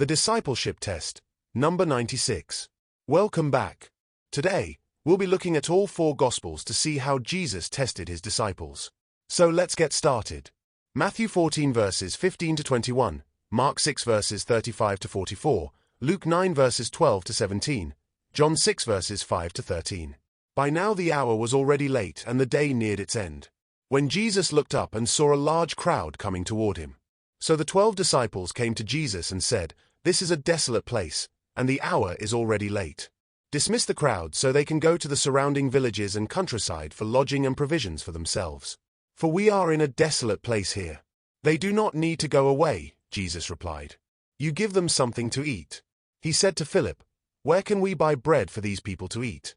The Discipleship Test, number 96. Welcome back. Today, we'll be looking at all four Gospels to see how Jesus tested his disciples. So let's get started. Matthew 14 verses 15 to 21, Mark 6 verses 35 to 44, Luke 9 verses 12 to 17, John 6 verses 5 to 13. By now the hour was already late and the day neared its end, when Jesus looked up and saw a large crowd coming toward him. So the 12 disciples came to Jesus and said, "This is a desolate place, and the hour is already late. Dismiss the crowd so they can go to the surrounding villages and countryside for lodging and provisions for themselves. For we are in a desolate place here." "They do not need to go away," Jesus replied. "You give them something to eat." He said to Philip, "Where can we buy bread for these people to eat?"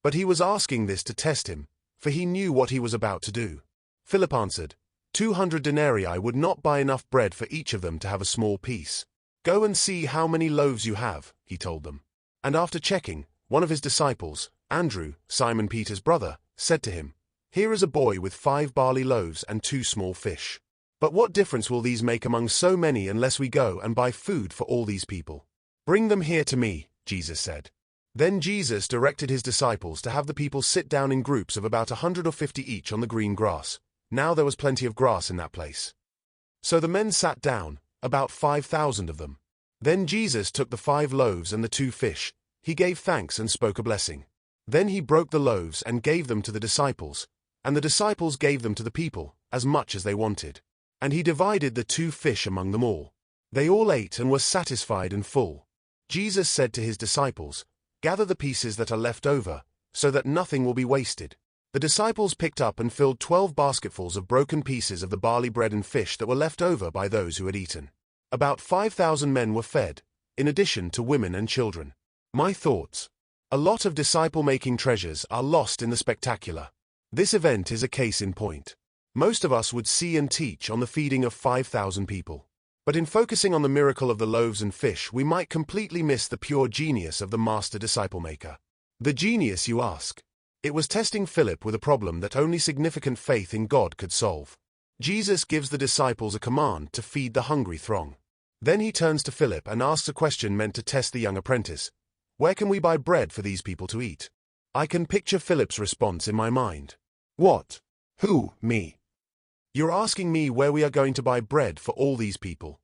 But he was asking this to test him, for he knew what he was about to do. Philip answered, 200 denarii would not buy enough bread for each of them to have a small piece. "Go and see how many loaves you have," he told them. And after checking, one of his disciples, Andrew, Simon Peter's brother, said to him, "Here is a boy with 5 barley loaves and 2 small fish. But what difference will these make among so many unless we go and buy food for all these people?" "Bring them here to me," Jesus said. Then Jesus directed his disciples to have the people sit down in groups of about 150 each on the green grass. Now there was plenty of grass in that place. So the men sat down, about 5,000 of them. Then Jesus took the 5 loaves and the 2 fish. He gave thanks and spoke a blessing. Then he broke the loaves and gave them to the disciples, and the disciples gave them to the people, as much as they wanted. And he divided the 2 fish among them all. They all ate and were satisfied and full. Jesus said to his disciples, "Gather the pieces that are left over, so that nothing will be wasted." The disciples picked up and filled 12 basketfuls of broken pieces of the barley bread and fish that were left over by those who had eaten. About 5,000 men were fed, in addition to women and children. My thoughts. A lot of disciple-making treasures are lost in the spectacular. This event is a case in point. Most of us would see and teach on the feeding of 5,000 people. But in focusing on the miracle of the loaves and fish, we might completely miss the pure genius of the master disciple-maker. The genius, you ask? It was testing Philip with a problem that only significant faith in God could solve. Jesus gives the disciples a command to feed the hungry throng. Then he turns to Philip and asks a question meant to test the young apprentice. "Where can we buy bread for these people to eat?" I can picture Philip's response in my mind. "What? Who, me? You're asking me where we are going to buy bread for all these people?"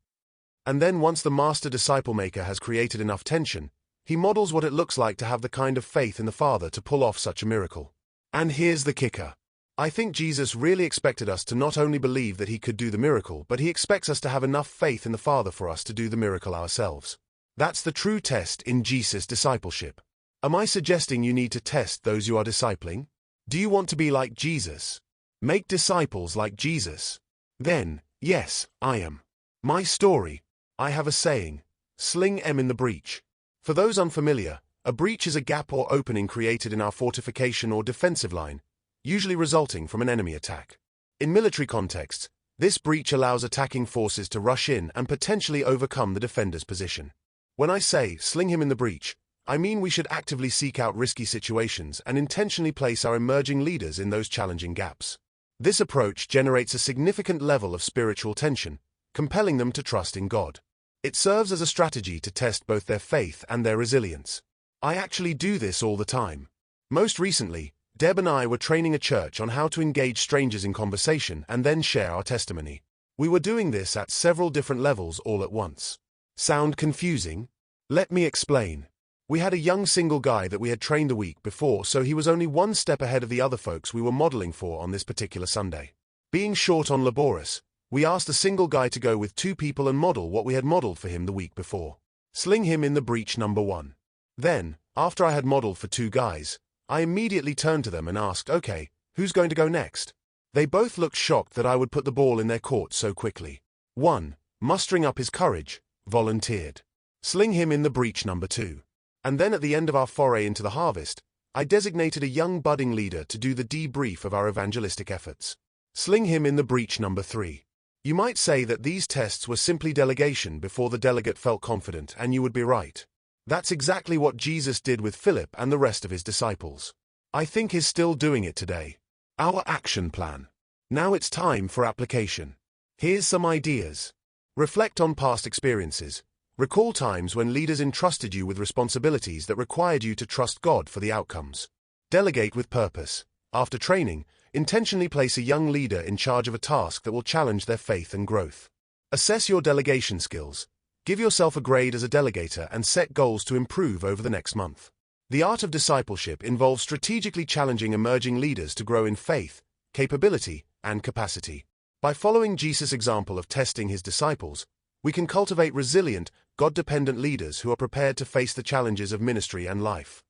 And then once the master disciple-maker has created enough tension, he models what it looks like to have the kind of faith in the Father to pull off such a miracle. And here's the kicker. I think Jesus really expected us to not only believe that he could do the miracle, but he expects us to have enough faith in the Father for us to do the miracle ourselves. That's the true test in Jesus' discipleship. Am I suggesting you need to test those you are discipling? Do you want to be like Jesus? Make disciples like Jesus? Then, yes, I am. My story. I have a saying, sling em in the breach. For those unfamiliar, a breach is a gap or opening created in our fortification or defensive line, usually resulting from an enemy attack. In military contexts, this breach allows attacking forces to rush in and potentially overcome the defender's position. When I say sling him in the breach, I mean we should actively seek out risky situations and intentionally place our emerging leaders in those challenging gaps. This approach generates a significant level of spiritual tension, compelling them to trust in God. It serves as a strategy to test both their faith and their resilience. I actually do this all the time. Most recently, Deb and I were training a church on how to engage strangers in conversation and then share our testimony. We were doing this at several different levels all at once. Sound confusing? Let me explain. We had a young single guy that we had trained the week before, so he was only one step ahead of the other folks we were modeling for on this particular Sunday. Being short on laborious, we asked a single guy to go with 2 people and model what we had modeled for him the week before. Sling him in the breach number 1. Then, after I had modeled for 2 guys, I immediately turned to them and asked, "Okay, who's going to go next?" They both looked shocked that I would put the ball in their court so quickly. One, mustering up his courage, volunteered. Sling him in the breach number 2. And then at the end of our foray into the harvest, I designated a young budding leader to do the debrief of our evangelistic efforts. Sling him in the breach number 3. You might say that these tests were simply delegation before the delegate felt confident, and you would be right. That's exactly what Jesus did with Philip and the rest of his disciples. I think he's still doing it today. Our action plan. Now it's time for application. Here's some ideas. Reflect on past experiences. Recall times when leaders entrusted you with responsibilities that required you to trust God for the outcomes. Delegate with purpose. After training, intentionally place a young leader in charge of a task that will challenge their faith and growth. Assess your delegation skills. Give yourself a grade as a delegator and set goals to improve over the next month. The art of discipleship involves strategically challenging emerging leaders to grow in faith, capability, and capacity. By following Jesus' example of testing his disciples, we can cultivate resilient, God-dependent leaders who are prepared to face the challenges of ministry and life.